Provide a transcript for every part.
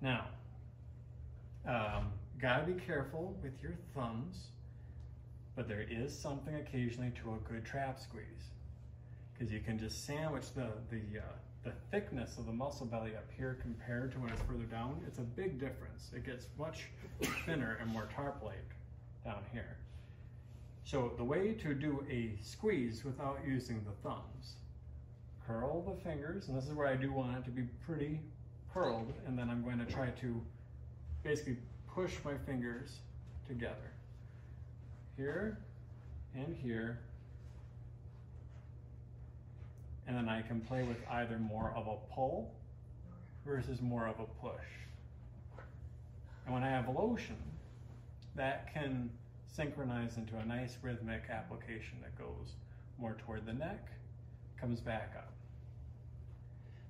Now, gotta be careful with your thumbs, but there is something occasionally to a good trap squeeze, because you can just sandwich the thickness of the muscle belly up here compared to when it's further down. It's a big difference. It gets much thinner and more tarp-like down here. So the way to do a squeeze without using the thumbs, curl the fingers, and this is where I do want it to be pretty curled, and then I'm going to try to basically push my fingers together. Here and here. And then I can play with either more of a pull versus more of a push. And when I have lotion, that can synchronize into a nice rhythmic application that goes more toward the neck, comes back up.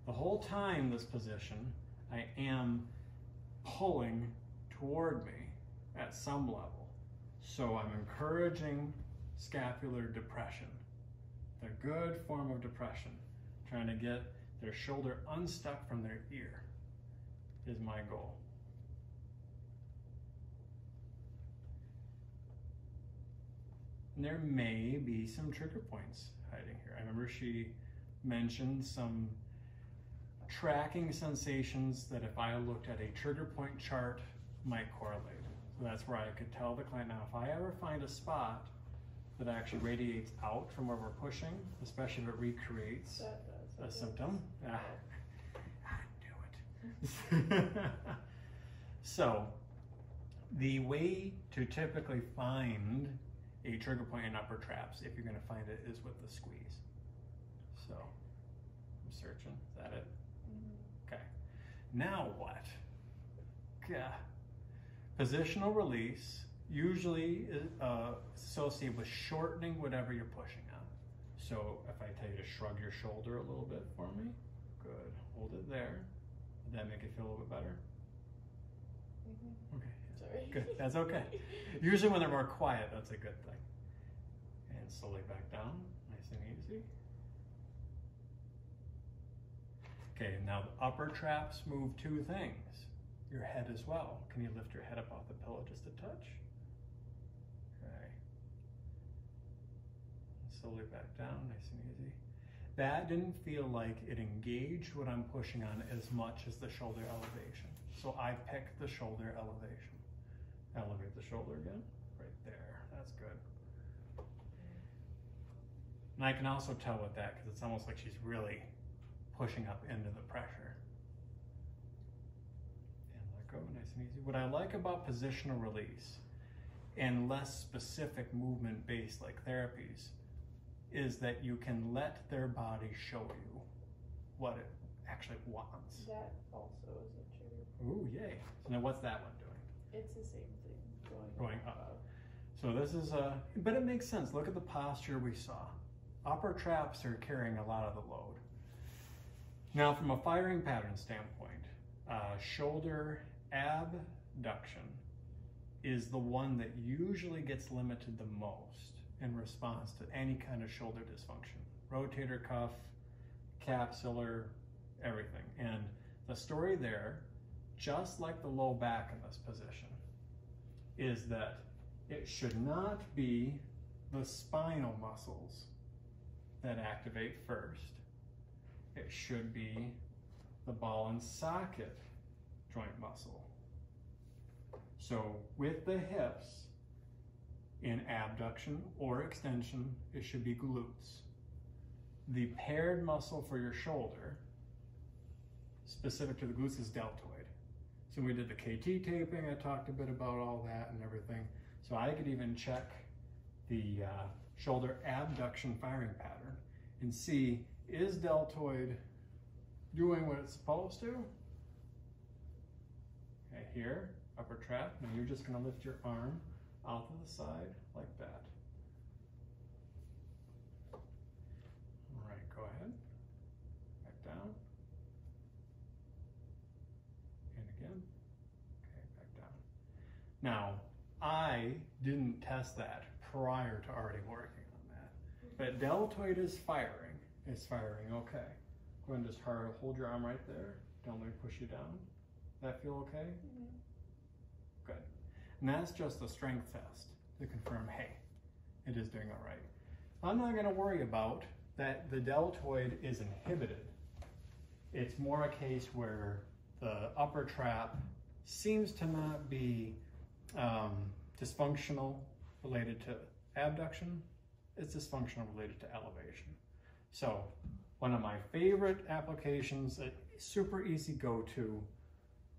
The whole time this position, I am pulling toward me at some level. So I'm encouraging scapular depression, the good form of depression, trying to get their shoulder unstuck from their ear is my goal. And there may be some trigger points hiding here. I remember she mentioned some tracking sensations that if I looked at a trigger point chart might correlate. So that's where I could tell the client, now if I ever find a spot that actually radiates out from where we're pushing, especially if it recreates a symptom, I knew it. So the way to typically find a trigger point in upper traps, if you're going to find it, is with the squeeze. So I'm searching. Is that it? Okay. Now what? Positional release usually is associated with shortening whatever you're pushing on. So if I tell you to shrug your shoulder a little bit for me, good. Hold it there. Did that make it feel a little bit better? Okay. Sorry. Good. That's okay. Usually when they're more quiet, that's a good thing. And slowly back down, nice and easy. Okay, now the upper traps move two things. Your head as well. Can you lift your head up off the pillow just a touch? Okay. And slowly back down, nice and easy. That didn't feel like it engaged what I'm pushing on as much as the shoulder elevation. So I picked the shoulder elevation. Elevate the shoulder again, right there, that's good. And I can also tell with that because it's almost like she's really pushing up into the pressure. And let go, nice and easy. What I like about positional release and less specific movement-based like therapies is that you can let their body show you what it actually wants. That also is a trigger. Ooh, yay. So now what's that one doing? It's the same thing, Going up. So this is but it makes sense. Look at the posture we saw. Upper traps are carrying a lot of the load. Now from a firing pattern standpoint, shoulder abduction is the one that usually gets limited the most in response to any kind of shoulder dysfunction. Rotator cuff, capsular, everything. And the story there, just like the low back in this position, is that it should not be the spinal muscles that activate first. It should be the ball and socket joint muscle. So with the hips, in abduction or extension, it should be glutes. The paired muscle for your shoulder, specific to the glutes, is deltoid. So when we did the KT taping, I talked a bit about all that and everything. So I could even check the shoulder abduction firing pattern and see, is deltoid doing what it's supposed to? Okay, here, upper trap. Now you're just gonna lift your arm out to the side like that. All right, go ahead. Back down. And again. Okay, back down. Now, I didn't test that prior to already working on that. But deltoid is firing. It's firing okay. Go ahead and just hold your arm right there. Don't let me push you down. Does that feel okay? Mhm. Good. And that's just a strength test to confirm, hey, it is doing all right. I'm not going to worry about that the deltoid is inhibited. It's more a case where the upper trap seems to not be dysfunctional related to abduction. It's dysfunctional related to elevation. So one of my favorite applications, a super easy go-to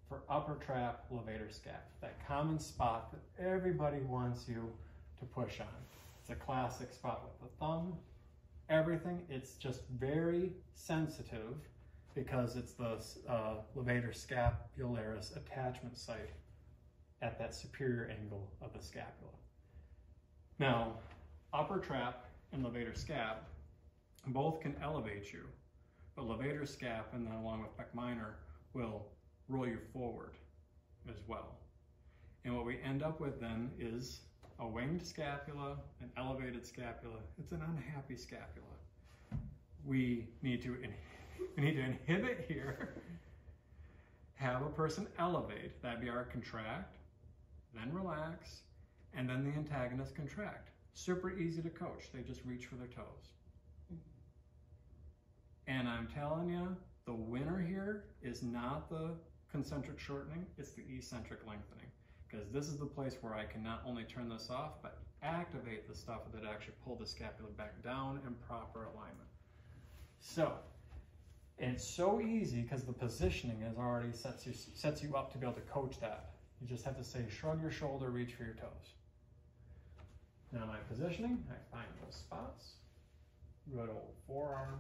for upper trap levator scap, that common spot that everybody wants you to push on. It's a classic spot with the thumb, everything. It's just very sensitive because it's the levator scapularis attachment site at that superior angle of the scapula. Now, upper trap and levator scap both can elevate you, but levator scap and then along with pec minor will roll you forward as well. And what we end up with then is a winged scapula, an elevated scapula. It's an unhappy scapula. We need to inhibit here, have a person elevate, that'd be our contract, then relax, and then the antagonist contract. Super easy to coach, they just reach for their toes. And I'm telling you, the winner here is not the concentric shortening, it's the eccentric lengthening. Because this is the place where I can not only turn this off, but activate the stuff that actually pull the scapula back down in proper alignment. So, it's so easy because the positioning is already sets you up to be able to coach that. You just have to say, shrug your shoulder, reach for your toes. Now my positioning, I find those spots. Good old forearm.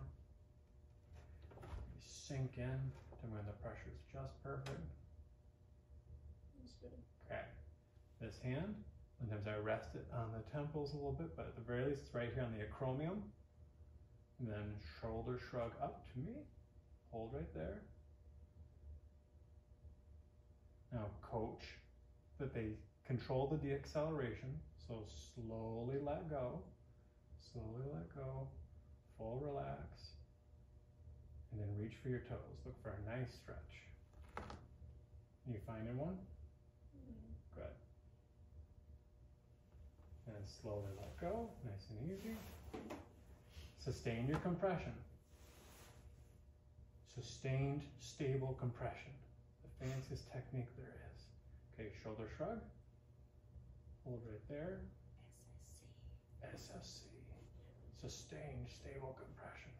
Sink in to when the pressure is just perfect. That's good. Okay. This hand, sometimes I rest it on the temples a little bit, but at the very least it's right here on the acromion. And then shoulder shrug up to me. Hold right there. Now coach that they control the deacceleration. So slowly let go. Slowly let go. Full relax. And then reach for your toes. Look for a nice stretch. You finding one? Mhm. Good. And slowly let go. Nice and easy. Sustain your compression. Sustained, stable compression. The fanciest technique there is. Okay, shoulder shrug. Hold right there. SSC. Sustained, stable compression.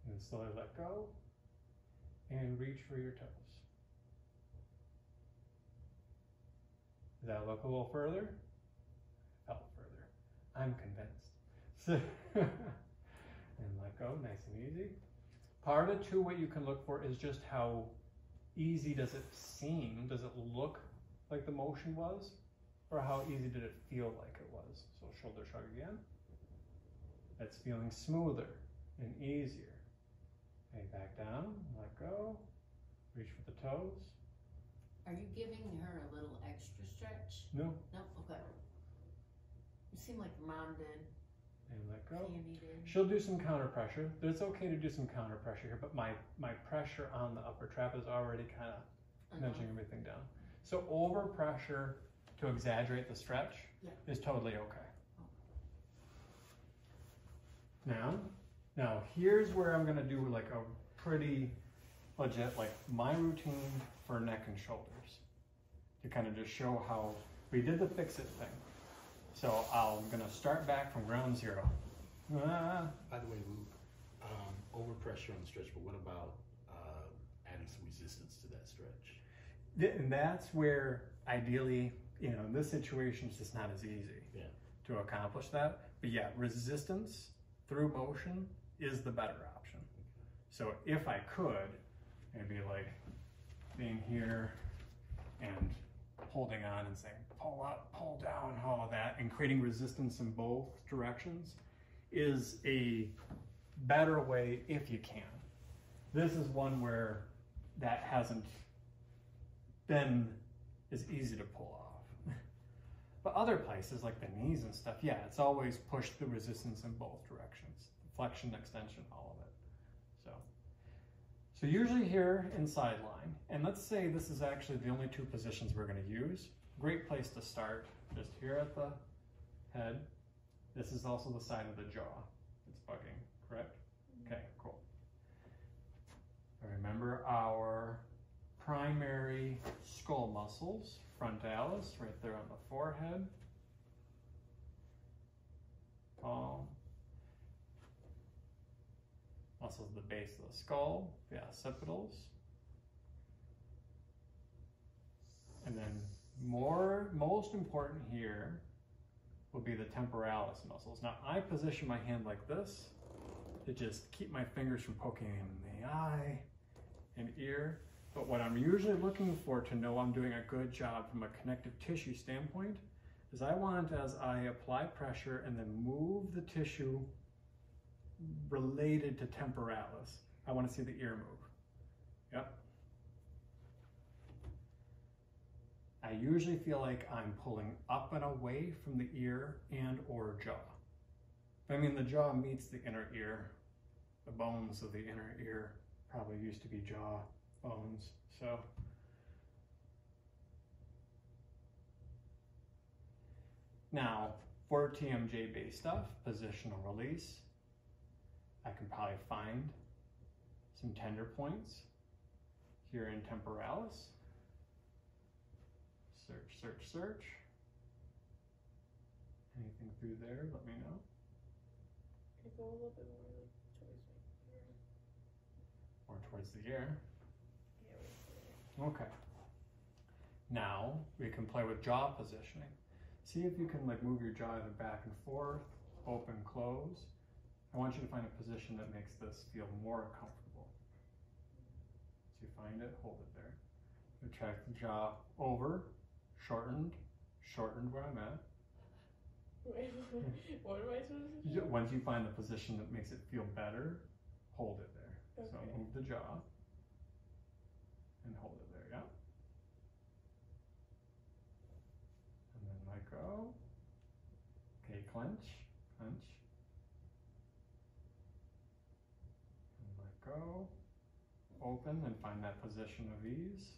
And slowly let go. And reach for your toes. Does that look a little further? Felt further. I'm convinced. And let go, nice and easy. Part of two, what you can look for is just how easy does it seem? Does it look like the motion was? Or how easy did it feel like it was? So shoulder shrug again. That's feeling smoother and easier. Okay, back down, let go. Reach for the toes. Are you giving her a little extra stretch? No. No? Okay. You seem like your mom did. And let go. Candy did. She'll do some counter pressure. It's okay to do some counter pressure here, but my pressure on the upper trap is already kind of nudging everything down. So over pressure to exaggerate the stretch is totally okay. Now here's where I'm gonna do like a pretty legit, like my routine for neck and shoulders to kind of just show how we did the fix-it thing. So I'm gonna start back from ground zero. By the way, Luke, over pressure on the stretch, but what about adding some resistance to that stretch? And that's where ideally, in this situation, it's just not as easy to accomplish that. But yeah, resistance through motion is the better option. So if I could, it'd be like being here and holding on and saying, pull up, pull down, all of that, and creating resistance in both directions is a better way if you can. This is one where that hasn't been as easy to pull off. But other places like the knees and stuff, yeah, it's always push the resistance in both directions. Flexion, extension, all of it. So usually here in sideline, and let's say this is actually the only two positions we're going to use. Great place to start, just here at the head. This is also the side of the jaw. It's bugging, correct? Okay, cool. Remember our primary skull muscles, frontalis, right there on the forehead. Palm. Muscles at the base of the skull, the occipitals. And then most important here will be the temporalis muscles. Now I position my hand like this to just keep my fingers from poking in the eye and ear. But what I'm usually looking for to know I'm doing a good job from a connective tissue standpoint is I want, as I apply pressure and then move the tissue related to temporalis, I want to see the ear move. Yep. I usually feel like I'm pulling up and away from the ear and or jaw. I mean, the jaw meets the inner ear. The bones of the inner ear probably used to be jaw bones. So now for TMJ based stuff, positional release, I can probably find some tender points here in temporalis. Search, search, search. Anything through there, let me know. Can you go a little bit more like towards my ear? Or towards the ear. Yeah, right there. Okay. Now we can play with jaw positioning. See if you can like move your jaw either back and forth, open, close. I want you to find a position that makes this feel more comfortable. So you find it, hold it there. Retract the jaw over, shortened where I'm at. Wait, what am I supposed to do? Once you find the position that makes it feel better, hold it there. Okay. So move the jaw and hold it there, yeah? And then let go. Okay, clench, clench. And let go. Open and find that position of ease.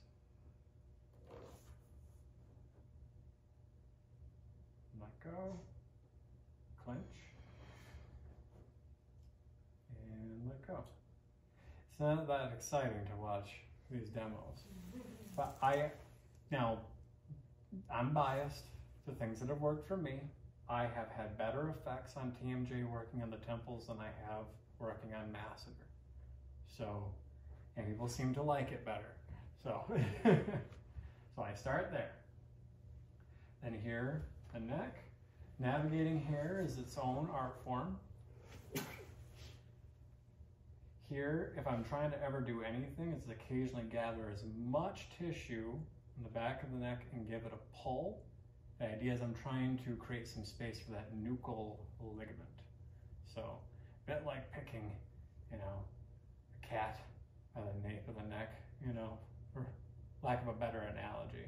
Let go. Clench. And let go. It's not that exciting to watch these demos. But I'm biased to things that have worked for me. I have had better effects on TMJ working on the temples than I have working on masseter. So, and people seem to like it better. So, so I start there. Then here, the neck. Navigating hair is its own art form. Here, if I'm trying to ever do anything, it's occasionally gather as much tissue in the back of the neck and give it a pull. The idea is I'm trying to create some space for that nuchal ligament. So, a bit like picking, a cat by the nape of the neck, for lack of a better analogy.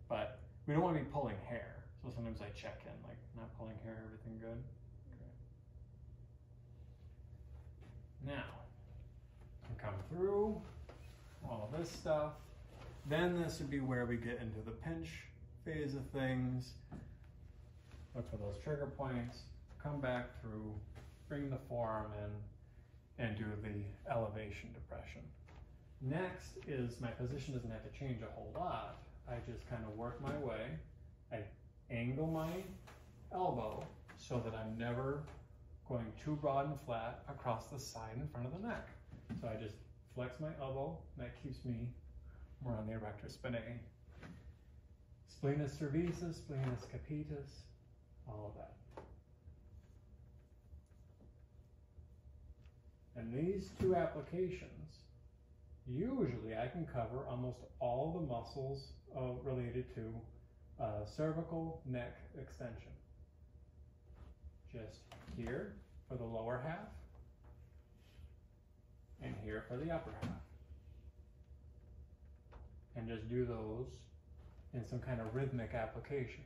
But we don't want to be pulling hair. So sometimes I check in, like, not pulling hair, everything good? Okay. Now, come through all this stuff. Then this would be where we get into the pinch phase of things. Look for those trigger points, come back through, bring the forearm in, and do the elevation depression. Next is my position doesn't have to change a whole lot. I just kind of work my way. I angle my elbow so that I'm never going too broad and flat across the side in front of the neck. So I just flex my elbow, and that keeps me more on the erector spinae. Splenius cervicis, splenius capitis, all of that. And these two applications, usually I can cover almost all the muscles related to cervical neck extension. Just here for the lower half, and here for the upper half. And just do those in some kind of rhythmic application.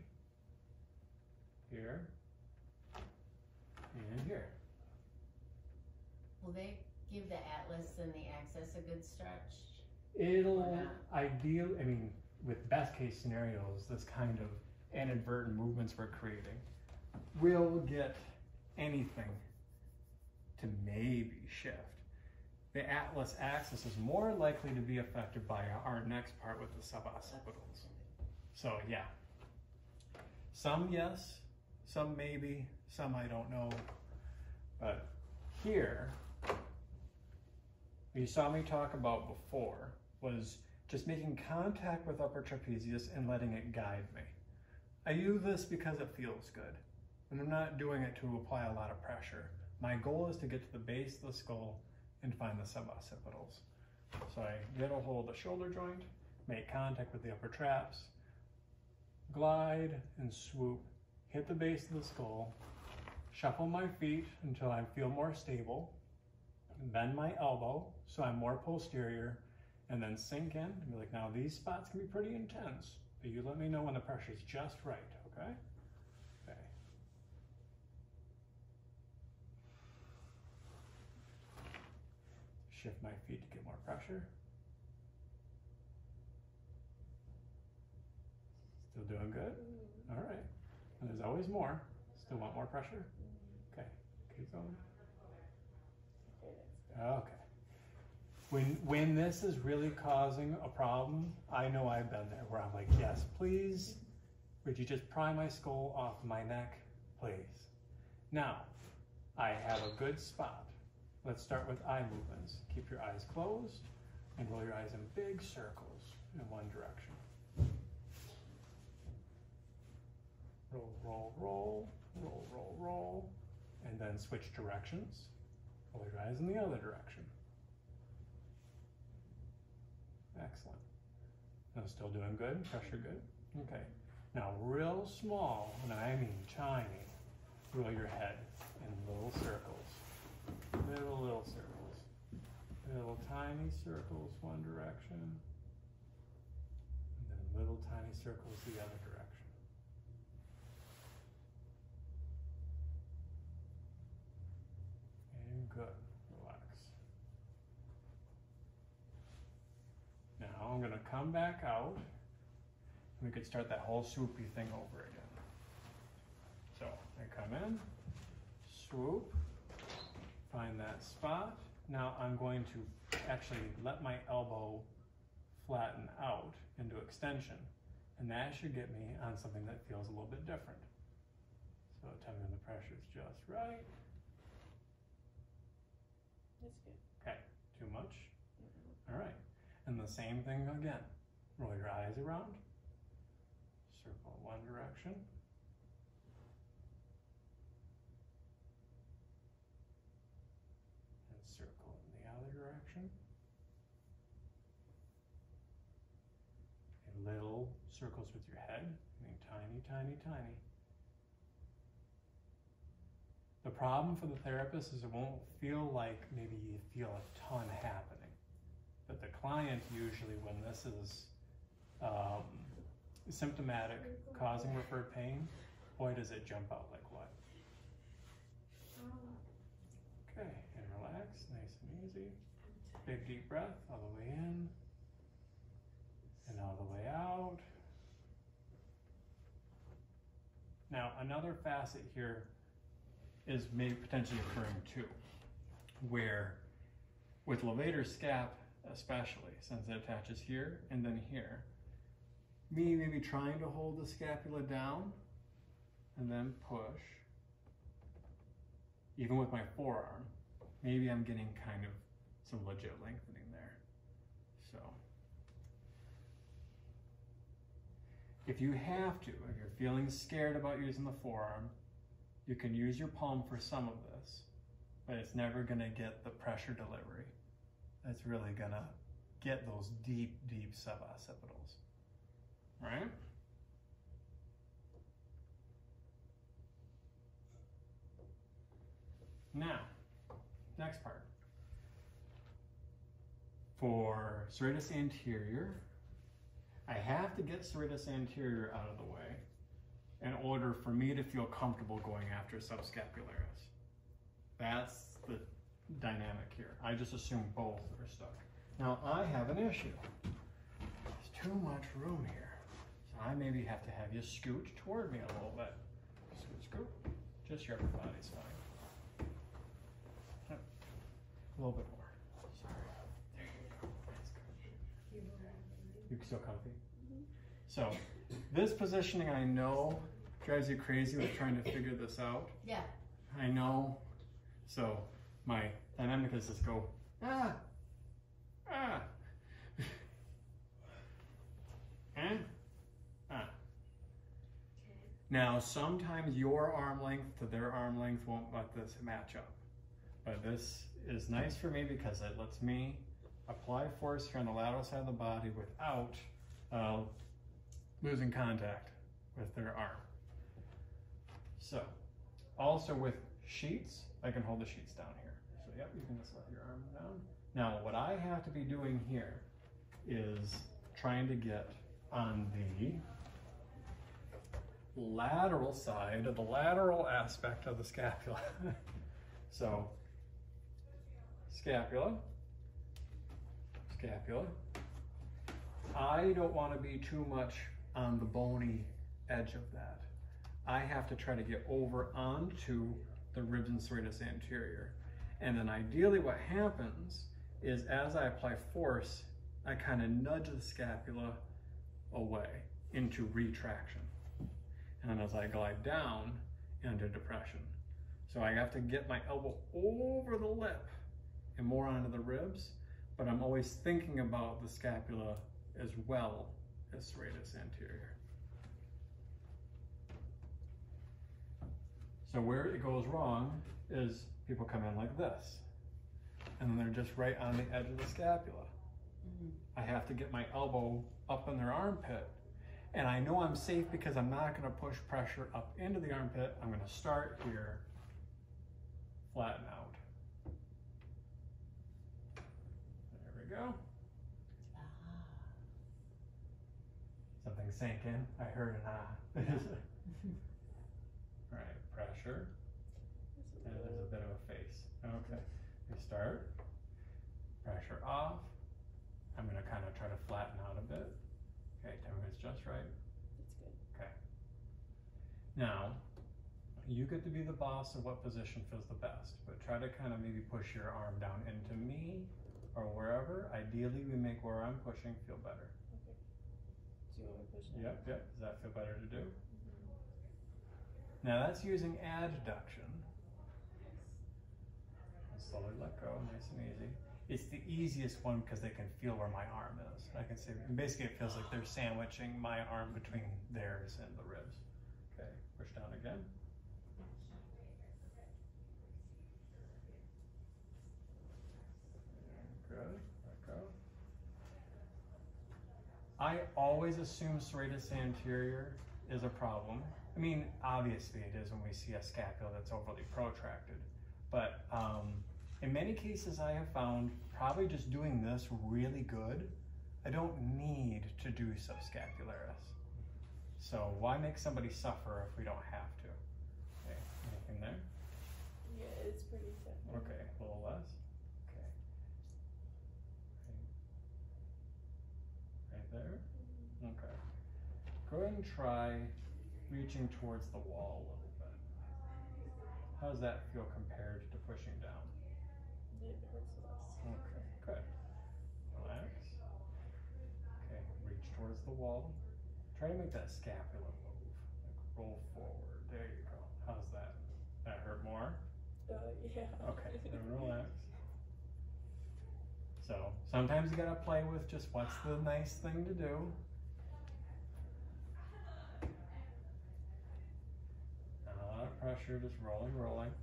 Here, and here. Well, give the atlas and the axis a good stretch? It'll Yeah. ideal. I mean, with best case scenarios, this kind of inadvertent movements we're creating will get anything to maybe shift. The atlas axis is more likely to be affected by our next part with the suboccipitals. So yeah, some yes, some maybe, some I don't know. But here, what you saw me talk about before was just making contact with upper trapezius and letting it guide me. I do this because it feels good, and I'm not doing it to apply a lot of pressure. My goal is to get to the base of the skull and find the suboccipitals. So I get a hold of the shoulder joint, make contact with the upper traps, glide and swoop, hit the base of the skull, shuffle my feet until I feel more stable, bend my elbow so I'm more posterior, and then sink in and be like, now these spots can be pretty intense, but you let me know when the pressure is just right, okay? Okay. Shift my feet to get more pressure. Still doing good? All right. And there's always more. Still want more pressure? Okay. Keep going. Okay. When this is really causing a problem, I know I've been there where I'm like, yes, please, would you just pry my skull off my neck, please? Now, I have a good spot. Let's start with eye movements. Keep your eyes closed and roll your eyes in big circles in one direction. Roll, roll, roll, roll, roll, roll, and then switch directions. Roll your eyes in the other direction. Excellent. Now still doing good, pressure good. Okay. Now real small, and I mean tiny, roll your head in little circles. Little circles. Little tiny circles one direction. And then little tiny circles the other direction. And good. Relax. Now I'm going to come back out. And we could start that whole swoopy thing over again. So I come in, swoop, find that spot. Now I'm going to actually let my elbow flatten out into extension. And that should get me on something that feels a little bit different. So tell me when the pressure is just right. That's good. Okay, too much? All right, and the same thing again. Roll your eyes around, circle in one direction, and circle in the other direction. And little circles with your head, I mean tiny, tiny, tiny. The problem for the therapist is it won't feel like maybe you feel a ton happening. But the client usually, when this is symptomatic, causing referred pain, boy does it jump out like what. Okay, and relax, nice and easy. Big deep breath all the way in and all the way out. Now another facet here is maybe potentially occurring too, where with levator scap especially, since it attaches here and then here, me maybe trying to hold the scapula down and then push, even with my forearm, maybe I'm getting kind of some legit lengthening there. So if you have to, if you're feeling scared about using the forearm, you can use your palm for some of this, but it's never gonna get the pressure delivery that's really gonna get those deep, deep suboccipitals, right? Now, next part. For serratus anterior, I have to get serratus anterior out of the way in order for me to feel comfortable going after subscapularis. That's the dynamic here. I just assume both are stuck. Now I have an issue. There's too much room here. So I maybe have to have you scoot toward me a little bit. Scoot, scoot. Just your upper body's fine. A little bit more. Sorry. There you go. That's good. You still comfy? Mm-hmm. So this positioning I know drives you crazy with trying to figure this out. Yeah. I know. So my dynamic is just go, ah, ah, and ah. Now sometimes your arm length to their arm length won't let this match up. But this is nice for me because it lets me apply force here on the lateral side of the body without losing contact with their arm. So, also with sheets, I can hold the sheets down here. So yep, you can just let your arm down. Now what I have to be doing here is trying to get on the lateral side of the lateral aspect of the scapula. So, scapula, scapula. I don't want to be too much on the bony edge of that. I have to try to get over onto the ribs and serratus anterior. And then ideally what happens is as I apply force, I kind of nudge the scapula away into retraction. And then as I glide down into depression. So I have to get my elbow over the lip and more onto the ribs, but I'm always thinking about the scapula as well as serratus anterior. So where it goes wrong is people come in like this, and then they're just right on the edge of the scapula. Mm-hmm. I have to get my elbow up in their armpit, and I know I'm safe because I'm not going to push pressure up into the armpit. I'm going to start here, flatten out. There we go. Something sank in. I heard an ah. All right, pressure. And there's a bit of a face. Okay, we start. Pressure off. I'm going to kind of try to flatten out a bit. Okay, 10 minutes just right. That's good. Okay. Now, you get to be the boss of what position feels the best, but try to kind of maybe push your arm down into me or wherever. Ideally, we make where I'm pushing feel better. Okay. Do you want me to push it? Yep, yep. Does that feel better to do? Now that's using adduction. Slowly let go, nice and easy. It's the easiest one because they can feel where my arm is. I can say, basically it feels like they're sandwiching my arm between theirs and the ribs. Okay, push down again. Good, let go. I always assume serratus anterior is a problem. I mean, obviously it is when we see a scapula that's overly protracted, but in many cases I have found probably just doing this really good, I don't need to do subscapularis. So why make somebody suffer if we don't have to? Okay, anything there? Yeah, it's pretty thick. Okay, a little less. Okay. Right there? Okay. Go ahead and try reaching towards the wall a little bit. How does that feel compared to pushing down? It hurts less. Okay, good. Relax. Okay, reach towards the wall. Try to make that scapula move. Like roll forward. There you go. How's that? That hurt more? Yeah. Okay, then relax. So sometimes you gotta play with just what's the nice thing to do. Not a lot of pressure, just rolling, rolling.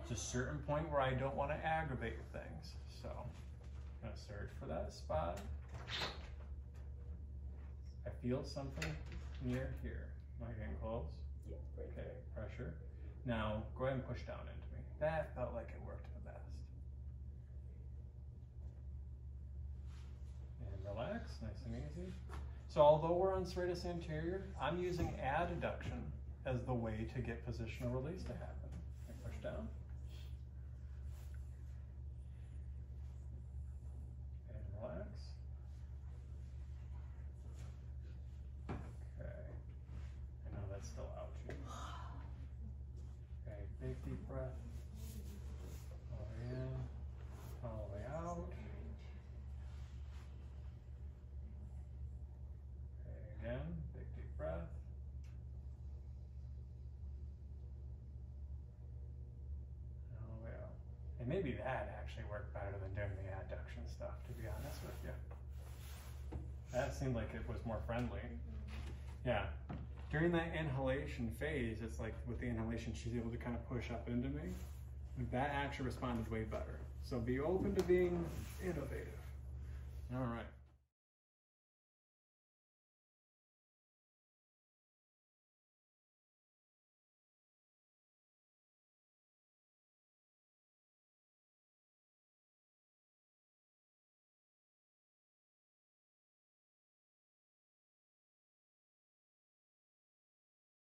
There's a certain point where I don't want to aggravate things. So I'm gonna search for that spot. I feel something near here. Am I getting close? Yeah, right Okay, there. pressure. Now go ahead and push down into me. That felt like it worked the best. And relax, nice and easy. So although we're on serratus anterior, I'm using adduction as the way to get positional release to happen. I push down. breath. All the way in, all the way out. Okay, again, big deep breath. All the way out. And maybe that actually worked better than doing the adduction stuff, to be honest with you. That seemed like it was more friendly. Yeah. During that inhalation phase, it's like with the inhalation, she's able to kind of push up into me. That actually responded way better. So be open to being innovative. All right.